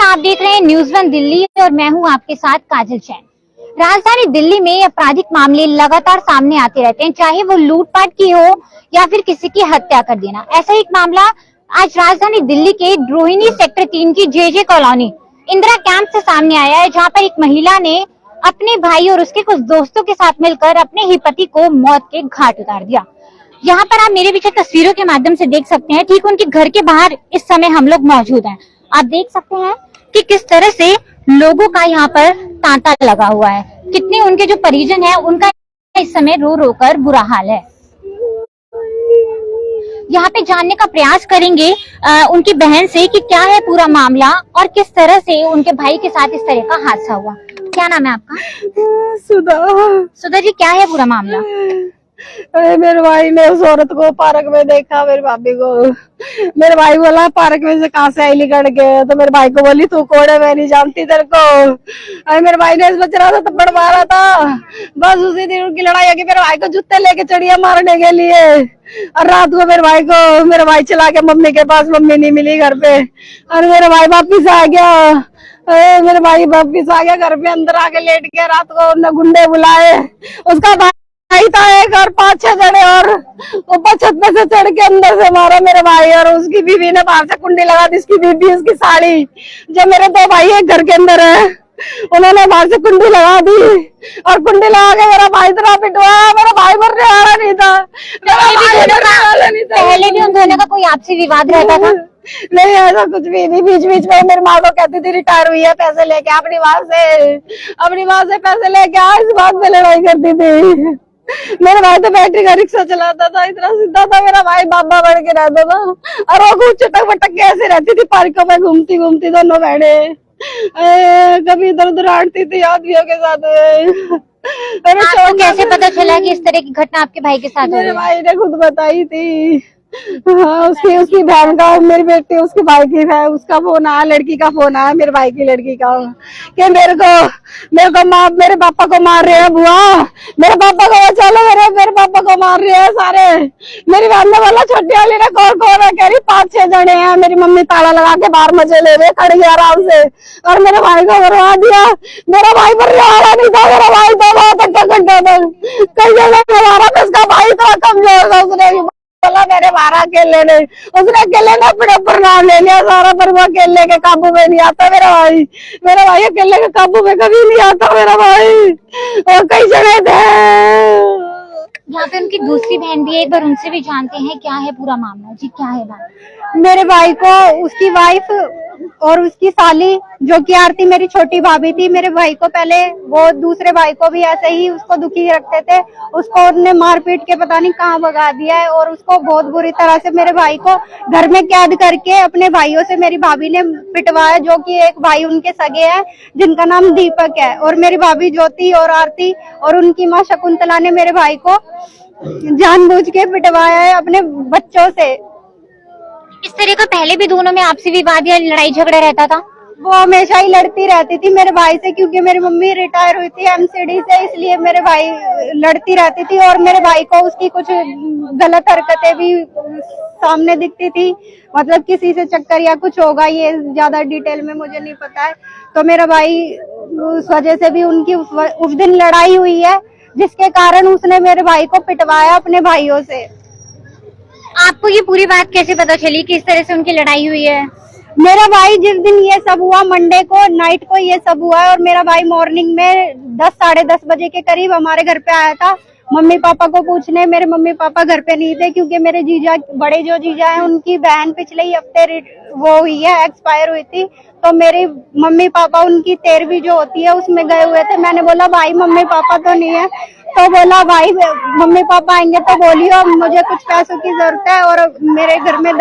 आप देख रहे हैं न्यूज़ वन दिल्ली और मैं हूं आपके साथ काजल जैन। राजधानी दिल्ली में आपराधिक मामले लगातार सामने आते रहते हैं, चाहे वो लूटपाट की हो या फिर किसी की हत्या कर देना। ऐसा एक मामला आज राजधानी दिल्ली के रोहिणी सेक्टर 3 की जेजे कॉलोनी इंदिरा कैंप से सामने आया है, जहां पर एक महिला ने अपने भाई और उसके कुछ दोस्तों के साथ मिलकर अपने ही पति को मौत के घाट उतार दिया। यहाँ पर आप मेरे पीछे तस्वीरों के माध्यम से देख सकते हैं, ठीक उनके घर के बाहर इस समय हम लोग मौजूद हैं। आप देख सकते हैं कि किस तरह से लोगों का यहाँ पर तांता लगा हुआ है, कितने उनके जो परिजन हैं उनका इस समय रो रो कर बुरा हाल है। यहाँ पे जानने का प्रयास करेंगे उनकी बहन से कि क्या है पूरा मामला और किस तरह से उनके भाई के साथ इस तरह का हादसा हुआ। क्या नाम है आपका? सुधा। सुधा जी, क्या है पूरा मामला? अरे मेरे भाई ने उस औरत को पार्क में देखा, मेरी भाभी को। मेरे भाई बोला पार्क में से कहाँ से आई निकल के, तो मेरे भाई को बोली तू कौन है, मैं नहीं जानती तेरे को। अरे मेरे भाई ने इस बच्चा था थप्पड़ मारा था। बस उसी दिन उनकी लड़ाई होगी, मेरे भाई को जूते लेके चढ़िया मारने के लिए। और रात को मेरा भाई चला गया मम्मी के पास, मम्मी नहीं मिली घर पे। और मेरा भाई वापिस आ गया। मेरे भाई वापिस आ गया घर पे, अंदर आके लेट गया। रात को उन्होंने गुंडे बुलाए, उसका भाई था एक और 5-6 जने, और ऊपर छत पे से चढ़ के अंदर से मारा मेरे भाई। और उसकी बीवी ने बाहर से कुंडी लगा दी, उसकी बीवी उसकी साड़ी। जो मेरे 2 भाई एक घर के अंदर है, उन्होंने बाहर से कुंडी लगा दी और कुंडी लगा के मेरा भाई इतना पिटवाया। मेरा भाई मरने वाला नहीं था, पहले भी उन दोनों का कोई आपसी विवाद रहता था? नहीं, ऐसा कुछ भी नहीं। बीच बीच में मेरी माँ को कहती थी रिटायर हुई है, पैसे लेके अपनी माँ से पैसे लेके आ, इस बात में लड़ाई करती थी। मेरा भाई तो बैटरी का रिक्शा चलाता था, इतना सीधा था मेरा भाई, बाबा बढ़ के रहता था। और वो खूब चटक बटक के ऐसे रहती थी, पार्कों में घूमती घूमती दोनों बहने। कभी इधर उधर आटती थी आदमियों के साथ। आपको कैसे पता चला कि इस तरह की घटना आपके भाई के साथ हुई? मेरे भाई ने खुद बताई थी। हाँ, उसकी बहन का, मेरी बेटी उसके भाई की है, उसका फोन आया, लड़की का फोन आया मेरे भाई की लड़की का, कि मेरे पापा को मार रहे हैं बुआ, मेरे पापा को चलो, मेरे पापा को मार रहे हैं सारे। मेरी बहन ने बोला छोटी वाली ने कौन कौन है, कह रही 5-6 जने हैं। मेरी मम्मी ताला लगा के बाहर मजे ले रहे, खड़ी आराम से, और मेरे भाई को मरवा दिया। मेरा भाई मरने वाला नहीं था, मेरा भाई 2 घंटे तक कई जगह मारा था। उसका भाई थोड़ा कमजोर था, उसने बोला मेरे मारा अकेले ने, उसने अकेले ने अपने ऊपर नाम ले लिया सारा, पर वो अकेले के काबू में नहीं आता मेरा भाई अकेले के काबू में कभी नहीं आता मेरा भाई, और कई जने थे। यहाँ पे उनकी दूसरी बहन भी है, एक बार उनसे भी जानते हैं क्या है पूरा मामला। जी, क्या है बात? मेरे भाई को उसकी वाइफ और उसकी साली, जो कि आरती मेरी छोटी भाभी थी, मेरे भाई को पहले वो दूसरे भाई को भी ऐसे ही उसको दुखी रखते थे। उसको उन्होंने मार पीट के पता नहीं कहाँ भगा दिया है, और उसको बहुत बुरी तरह से मेरे भाई को घर में कैद करके अपने भाइयों से मेरी भाभी ने पिटवाया, जो कि एक भाई उनके सगे हैं जिनका नाम दीपक है, और मेरी भाभी ज्योति और आरती और उनकी माँ शकुंतला ने मेरे भाई को जानबूझ के पिटवाया है अपने बच्चों से। इस तरह का पहले भी दोनों में आपसी विवाद या लड़ाई झगड़ा रहता था? वो हमेशा ही लड़ती रहती थी मेरे भाई से, क्योंकि मेरी मम्मी रिटायर हुई थी एमसीडी से, इसलिए मेरे भाई लड़ती रहती थी। और मेरे भाई को उसकी कुछ गलत हरकतें भी सामने दिखती थी, मतलब किसी से चक्कर या कुछ होगा, ये ज्यादा डिटेल में मुझे नहीं पता है। तो मेरा भाई उस वजह से भी उनकी उस दिन लड़ाई हुई है, जिसके कारण उसने मेरे भाई को पिटवाया अपने भाइयों से। आपको ये पूरी बात कैसे पता चली कि इस तरह से उनकी लड़ाई हुई है? मेरा भाई जिस दिन ये सब हुआ, मंडे को नाइट को ये सब हुआ है, और मेरा भाई मॉर्निंग में 10 साढ़े 10 बजे के करीब हमारे घर पे आया था मम्मी पापा को पूछने। मेरे मम्मी पापा घर पे नहीं थे, क्योंकि मेरे जीजा, बड़े जो जीजा हैं, उनकी बहन पिछले ही हफ्ते वो हुई है, एक्सपायर हुई थी। तो मेरे मम्मी पापा उनकी 13वीं जो होती है उसमें गए हुए थे। मैंने बोला भाई मम्मी पापा तो नहीं है, तो बोला भाई मम्मी पापा आएंगे तो बोलियो, मुझे कुछ पैसों की जरूरत है और मेरे घर में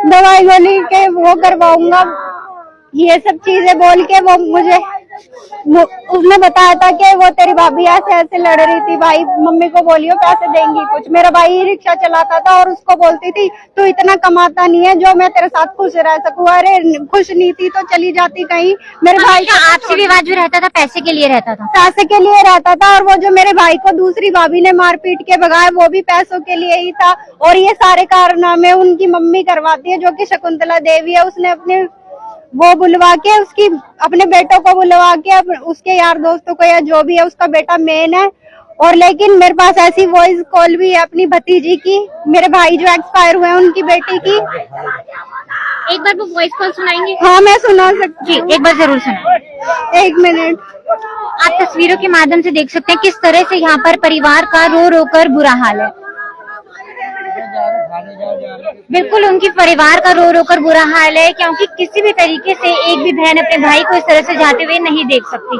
दवाई गोली के वो करवाऊंगा, ये सब चीजें बोल के उसने बताया था कि वो तेरी भाभी ऐसे ऐसे लड़ रही थी, भाई मम्मी को बोलियो पैसे देंगी कुछ। मेरा भाई रिक्शा चलाता था और उसको बोलती थी तू इतना कमाता नहीं है जो मैं तेरे साथ खुश रह सकूं। अरे खुश नहीं थी तो चली जाती कहीं। मेरे भाई का आपसी विवाद जो रहता था पैसे के लिए रहता था? पैसे के लिए रहता था, और वो जो मेरे भाई को दूसरी भाभी ने मार पीट के भगाया वो भी पैसों के लिए ही था। और ये सारे कारनामे उनकी मम्मी करवाती है, जो कि शकुंतला देवी है। उसने अपने वो बुलवा के उसकी अपने बेटों को बुलवा के उसके यार दोस्तों को या जो भी है उसका बेटा मेन है। और लेकिन मेरे पास ऐसी वॉइस कॉल भी है अपनी भतीजी की, मेरे भाई जो एक्सपायर हुए हैं उनकी बेटी की। एक बार वो वॉइस कॉल सुनाएंगे? हाँ मैं सुना सकती जी, हूँ। एक बार जरूर सुनाएं। 1 मिनट। आप तस्वीरों के माध्यम से देख सकते हैं किस तरह से यहाँ पर परिवार का रो रो कर बुरा हाल है। बिल्कुल उनकी परिवार का रो रो कर बुरा हाल है, क्योंकि किसी भी तरीके से एक भी बहन अपने भाई को इस तरह से जाते हुए नहीं देख सकती।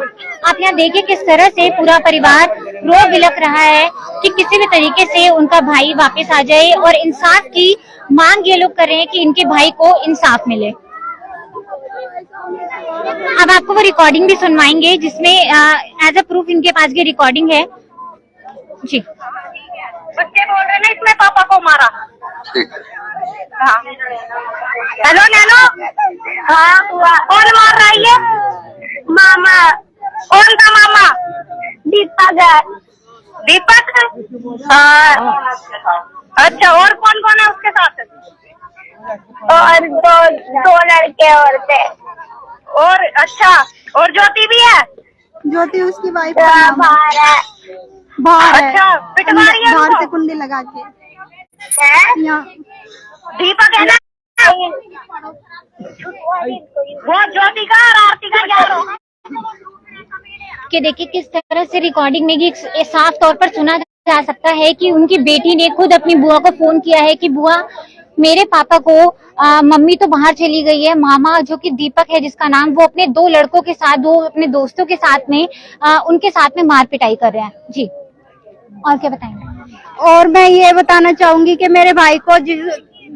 आप यहाँ देखिए किस तरह से पूरा परिवार रो बिलख रहा है कि किसी भी तरीके से उनका भाई वापस आ जाए, और इंसाफ की मांग ये लोग कर रहे हैं कि इनके भाई को इंसाफ मिले। अब आपको वो रिकॉर्डिंग भी सुनवाएंगे जिसमें एज अ प्रूफ इनके पास की रिकॉर्डिंग है। जी, बच्चे बोल रहे ना इसमें पापा को मारा। हाँ। Hello nano. हाँ कौन मार रहा है ये? मामा। कौन था मामा? दीपक। दीपक? हाँ। अच्छा, और कौन कौन है उसके साथ? और दो लड़के और थे। और अच्छा, और ज्योति भी है? ज्योति उसकी वाइफ बाहर है। बाहर है। अच्छा, पिटवा रही है बाहर उसको? से कुंडी लगा के है? यहाँ। दीपक है ना? वो ज्योति का और आरती का क्या होगा? कि देखिए किस तरह से रिकॉर्डिंग में कि साफ तौर पर सुना जा सकता है कि उनकी बेटी ने खुद अपनी बुआ को फोन किया है कि बुआ मेरे पापा को मम्मी तो बाहर चली गई है, मामा जो कि दीपक है जिसका नाम, वो अपने 2 लड़कों के साथ, 2 अपने दोस्तों के साथ में उनके साथ में मार पिटाई कर रहे हैं। जी, और क्या बताएंगे? और मैं ये बताना चाहूंगी कि मेरे भाई को जिस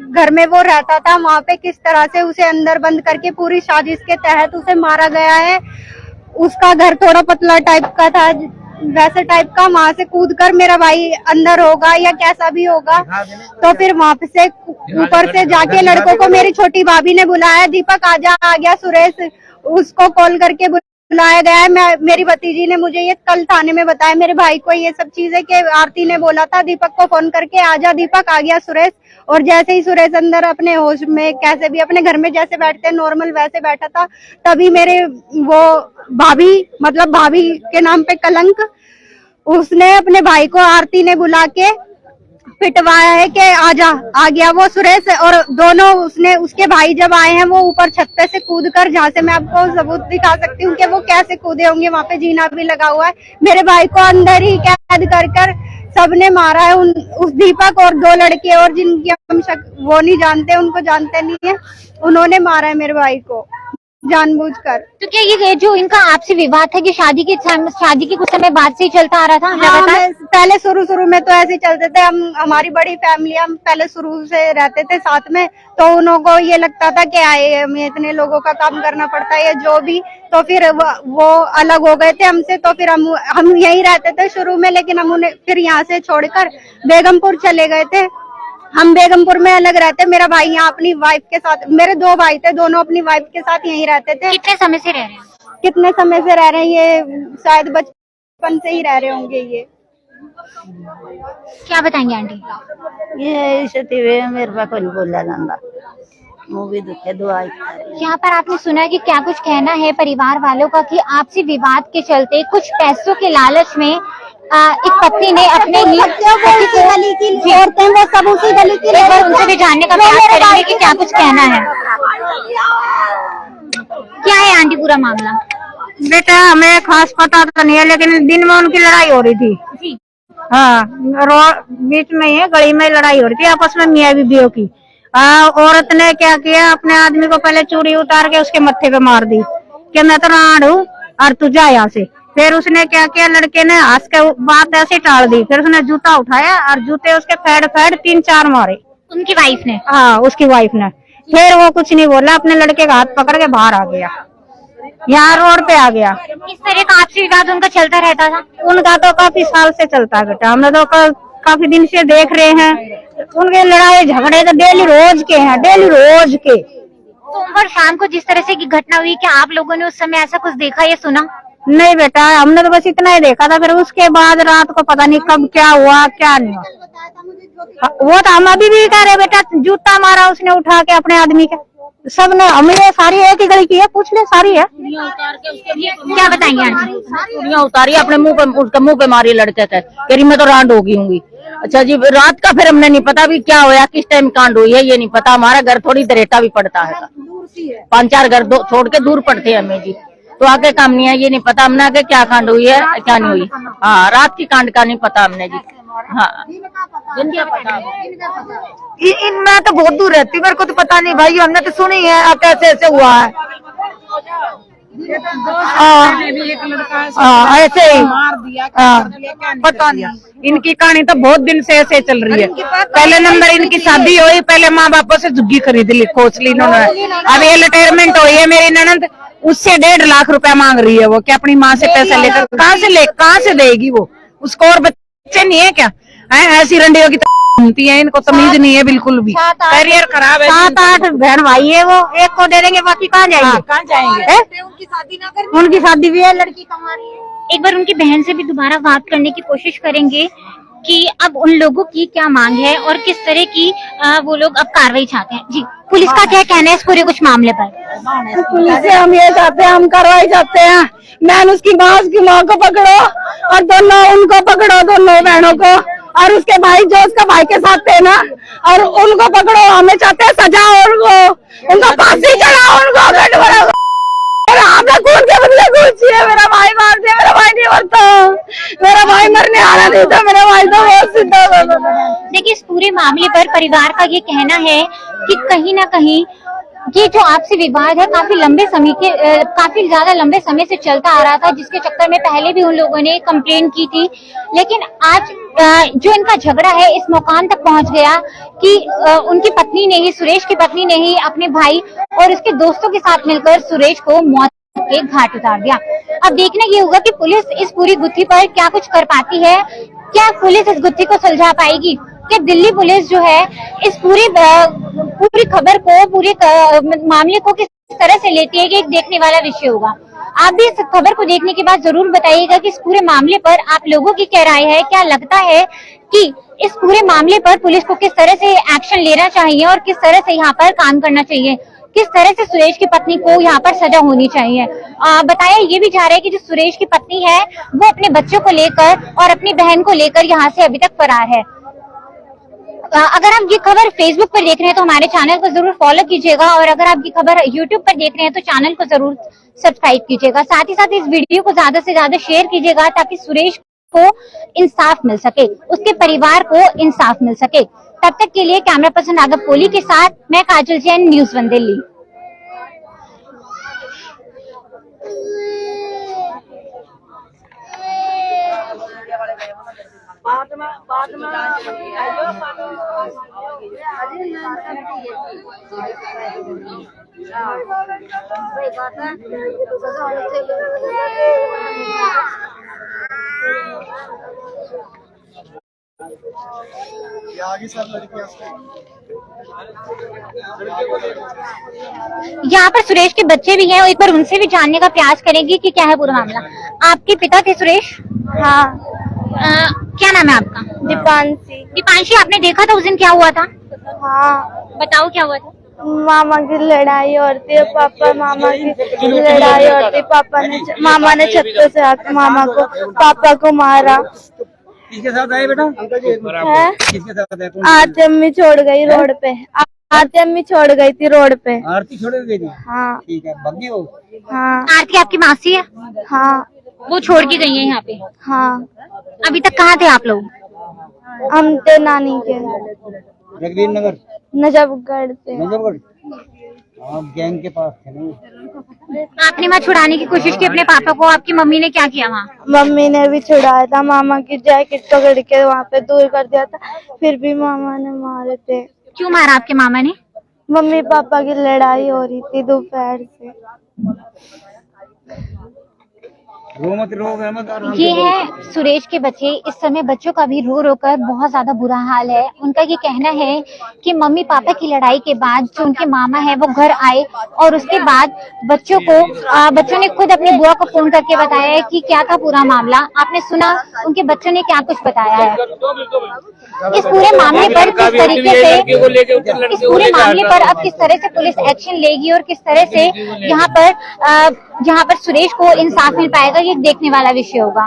घर में वो रहता था वहाँ पे किस तरह से उसे अंदर बंद करके पूरी साजिश के तहत उसे मारा गया है। उसका घर थोड़ा पतला टाइप का था, वैसे टाइप का, वहाँ से कूद कर मेरा भाई अंदर होगा या कैसा भी होगा, तो फिर वहाँ से ऊपर से जाके लड़कों को मेरी छोटी भाभी ने बुलाया, दीपक आजा, आ गया सुरेश, उसको कॉल करके बुलाया गया है। मेरी भतीजी ने मुझे ये कल थाने में बताया, मेरे भाई को ये सब चीजें, कि आरती ने बोला था दीपक को फोन करके आजा दीपक, आ गया सुरेश। और जैसे ही सुरेश अंदर अपने होश में, कैसे भी अपने घर में जैसे बैठते नॉर्मल वैसे बैठा था, तभी मेरे वो भाभी, मतलब भाभी के नाम पे कलंक, उसने अपने भाई को आरती ने बुला के पिटवाया है कि आजा, आ गया वो सुरेश। और दोनों उसके भाई जब आए हैं वो ऊपर छत पे से कूद कर, जहाँ से मैं आपको सबूत दिखा सकती हूँ कि वो कैसे कूदे होंगे, वहाँ पे जीना भी लगा हुआ है, मेरे भाई को अंदर ही कैद कर सबने मारा है। उस दीपक और 2 लड़के और जिनकी हम वो नहीं जानते, उनको जानते नहीं है, उन्होंने मारा है मेरे भाई को जानबूझकर। तो क्या ये जो इनका आपसी विवाद था कि शादी के कुछ समय बाद से ही चलता आ रहा था लगातार? पहले शुरू में तो ऐसे चलते थे, हमारी बड़ी फैमिली, हम पहले शुरू से रहते थे साथ में, तो उन को ये लगता था कि आए हमें इतने लोगों का काम करना पड़ता है या जो भी, तो फिर वो अलग हो गए थे हमसे, तो फिर हम यहीं रहते थे शुरू में, लेकिन हम उन्हें फिर यहाँ से छोड़कर बेगमपुर चले गए थे। हम बेगमपुर में अलग रहते, मेरा भाई यहाँ अपनी वाइफ के साथ, मेरे 2 भाई थे, दोनों अपनी वाइफ के साथ यहीं रहते थे। कितने समय से रह रहे हैं? कितने समय से रह रहे हैं, ये शायद बचपन से ही रह रहे होंगे। ये क्या बताएंगे आंटी? ये स्थिति में मेरे पास कोई बोला जाता, वो भी दुखे दुआ। यहाँ पर आपने सुना कि क्या कुछ कहना है परिवार वालों का कि आपसी विवाद के चलते कुछ पैसों के लालच में एक पत्नी ने अपने ही गली की औरतें, वो सब उसी गली की, एक बार उनसे भी जानने का प्रयास करेंगे कि क्या कुछ कहना है। क्या है आंटी पूरा मामला? बेटा हमें खास पता तो नहीं है, लेकिन दिन में उनकी लड़ाई हो रही थी जी। हाँ, बीच में ही गली में लड़ाई हो रही थी आपस में, मियाँ बीवियों की। औरत ने क्या किया, अपने आदमी को पहले चूड़ी उतार के उसके मत्थे पे मार दी कि मैं तो राड हूँ और तू जा यहाँ से। फिर उसने क्या किया, लड़के ने हंस के बात ऐसे टाल दी, फिर उसने जूता उठाया और जूते उसके फेड़ 3-4 मारे। उनकी वाइफ ने? हाँ, उसकी वाइफ ने। फिर वो कुछ नहीं बोला, अपने लड़के का हाथ पकड़ के बाहर आ गया, यहाँ रोड पे आ गया। इस तरह का आपसी विवाद उनका चलता रहता था? उनका तो काफी साल से चलता है बेटा, हमने तो काफी दिन से देख रहे हैं। उनके लड़ाई झगड़े तो डेली रोज के हैं, डेली रोज के। सोमवार शाम को जिस तरह से की घटना हुई, क्या आप लोगों ने उस समय ऐसा कुछ देखा या सुना? नहीं बेटा, हमने तो बस इतना ही देखा था, फिर उसके बाद रात को पता नहीं कब क्या हुआ क्या नहीं हुआ। वो तो हम अभी भी कह रहे बेटा, जूता मारा उसने उठा के अपने आदमी के सब ने हम ये सारी एक ही गली की है, पूछ ले सारी है। क्या बताएंगे आंटी? चूड़ियां उतारी अपने मुंह पे, उसके मुंह पे मारी लड़के थे, कह रही मैं तो रांड हो गई हूँ। अच्छा जी, रात का फिर हमने नहीं पता भी क्या होया, किस टाइम कांड हुई है ये नहीं पता। हमारा घर थोड़ी दरेटा भी पड़ता है, 5-4 घर छोड़ के दूर पड़ते हैं हमें जी, तो आगे काम नहीं है, ये नहीं पता हमने आगे क्या कांड हुई है क्या नहीं हुई। हाँ, रात की कांड का नहीं पता हमने जी। हाँ, मैं तो बहुत दूर रहती, मेरे को तो पता नहीं भाई, हमने तो सुनी है अब कैसे ऐसे हुआ है। ऐसे ही पता नहीं, इनकी कहानी तो बहुत दिन से ऐसे चल रही है। पहले नंबर इनकी शादी हुई, पहले माँ बापों से झुग्गी खरीद ली, खोच ली इन्होंने। अब ये रिटायरमेंट हुई है मेरी ननद, उससे 1.5 लाख रुपया मांग रही है वो, कि अपनी माँ से पैसा लेकर कहाँ से देगी वो, उसको और बच्चे नहीं है क्या? ऐसी रंडियों की घूमती है, इनको तमीज नहीं है बिल्कुल भी, करियर खराब है। 7-8 बहन भाई है वो, एक को दे देंगे, बाकी कहाँ जाएंगे? कहाँ जाएंगे? उनकी शादी ना करनी, उनकी शादी भी है, लड़की कमा रही है। एक बार उनकी बहन से भी दोबारा बात करने की कोशिश करेंगे कि अब उन लोगों की क्या मांग है और किस तरह की वो लोग अब कार्रवाई चाहते हैं। जी, पुलिस का क्या कहना है इस पूरे कुछ मामले पर? पुलिस से हम ये चाहते हैं, हम कार्रवाई चाहते हैं, मैन उसकी माँ को पकड़ो और दोनों उनको पकड़ो, दोनों बहनों को, और उसके भाई जो उसका भाई के साथ थे ना, और उनको पकड़ो। हमें चाहते हैं सजा, उनको उनको फांसी चढ़ाओ, उनको आपने खून के बदले खून चाहिए। मेरा भाई मार दिया, मेरा भाई नहीं मरता, मेरा भाई मरने आना नहीं था, मेरा भाई तो बहुत सीधा था। देखिए, इस पूरे मामले पर परिवार का ये कहना है कि कहीं ना कहीं ये जो आपसी विवाद है काफी ज्यादा लंबे समय से चलता आ रहा था, जिसके चक्कर में पहले भी उन लोगों ने कंप्लेंट की थी। लेकिन आज जो इनका झगड़ा है इस मुकाम तक पहुंच गया कि उनकी पत्नी ने ही, सुरेश की पत्नी ने ही अपने भाई और उसके दोस्तों के साथ मिलकर सुरेश को मौत के घाट उतार दिया। अब देखना ये होगा कि पुलिस इस पूरी गुत्थी पर क्या कुछ कर पाती है, क्या पुलिस इस गुत्थी को सुलझा पाएगी, क्या दिल्ली पुलिस जो है इस पूरी खबर को, पूरे मामले को किस तरह से लेती है, कि एक देखने वाला विषय होगा। आप भी इस खबर को देखने के बाद जरूर बताइएगा कि इस पूरे मामले पर आप लोगों की क्या राय है, क्या लगता है कि इस पूरे मामले पर पुलिस को किस तरह से एक्शन लेना चाहिए और किस तरह से यहाँ पर काम करना चाहिए, किस तरह से सुरेश की पत्नी को यहाँ पर सजा होनी चाहिए। बताया ये भी जा रहा है कि जो सुरेश की पत्नी है वो अपने बच्चों को लेकर और अपनी बहन को लेकर यहाँ से अभी तक फरार है। अगर आप ये खबर फेसबुक पर देख रहे हैं तो हमारे चैनल को जरूर फॉलो कीजिएगा, और अगर आप ये खबर यूट्यूब पर देख रहे हैं तो चैनल को जरूर सब्सक्राइब कीजिएगा। साथ ही साथ इस वीडियो को ज्यादा से ज्यादा शेयर कीजिएगा ताकि सुरेश को इंसाफ मिल सके, उसके परिवार को इंसाफ मिल सके। तब तक के लिए कैमरा पर्सन राघव कोहली के साथ मैं काजल जैन, न्यूज़ 1 दिल्ली। यहाँ पर सुरेश के बच्चे भी हैं, एक बार उनसे भी जानने का प्रयास करेंगे कि क्या है पूरा मामला। आपके पिता थे सुरेश? हाँ। क्या नाम है आपका? दीपांशी। दीपांशी, आपने देखा था उस दिन क्या हुआ था? हाँ। बताओ क्या हुआ था? मामा की लड़ाई होती है, पापा मामा की लड़ाई होती, मामा ने छत्ते से आके पापा को मारा। किसके साथ आए बेटा? है? किसके साथ आए? आरती अम्मी छोड़ गई रोड पे, आरती अम्मी छोड़ गई थी रोड पे। आरती छोड़ गई थी? हाँ। ठीक है, भगी हो? हाँ। आरती आपकी मासी है? हाँ। वो छोड़ के गई है यहाँ पे? हाँ। अभी तक कहाँ थे आप लोग? हम थे नानी के जगदीश नगर, नजफगढ़ से। नजफगढ़, आप गैंग के पास थे नहीं? आपने वहाँ छुड़ाने की कोशिश की अपने पापा को, आपकी मम्मी ने क्या किया वहाँ? मम्मी ने भी छुड़ाया था, मामा की जैकेट पकड़ के वहाँ पे दूर कर दिया था, फिर भी मामा ने मारे थे। क्यों मारा आपके मामा ने? मम्मी पापा की लड़ाई हो रही थी दोपहर से। रो मत रो अहमद, आराम से ये बोलो। है सुरेश के बच्चे। इस समय बच्चों का भी रो रो कर बहुत ज्यादा बुरा हाल है। उनका ये कहना है कि मम्मी पापा की लड़ाई के बाद जो उनके मामा है वो घर आए और उसके बाद बच्चों ने खुद अपनी बुआ को फोन करके बताया है कि क्या था पूरा मामला। आपने सुना उनके बच्चों ने क्या कुछ बताया है। इस पूरे मामले पर किस तरीके से इस पूरे मामले पर अब किस तरह से पुलिस एक्शन लेगी और किस तरह से यहाँ पर सुरेश को इंसाफ मिल पाएगा, ये देखने वाला विषय होगा।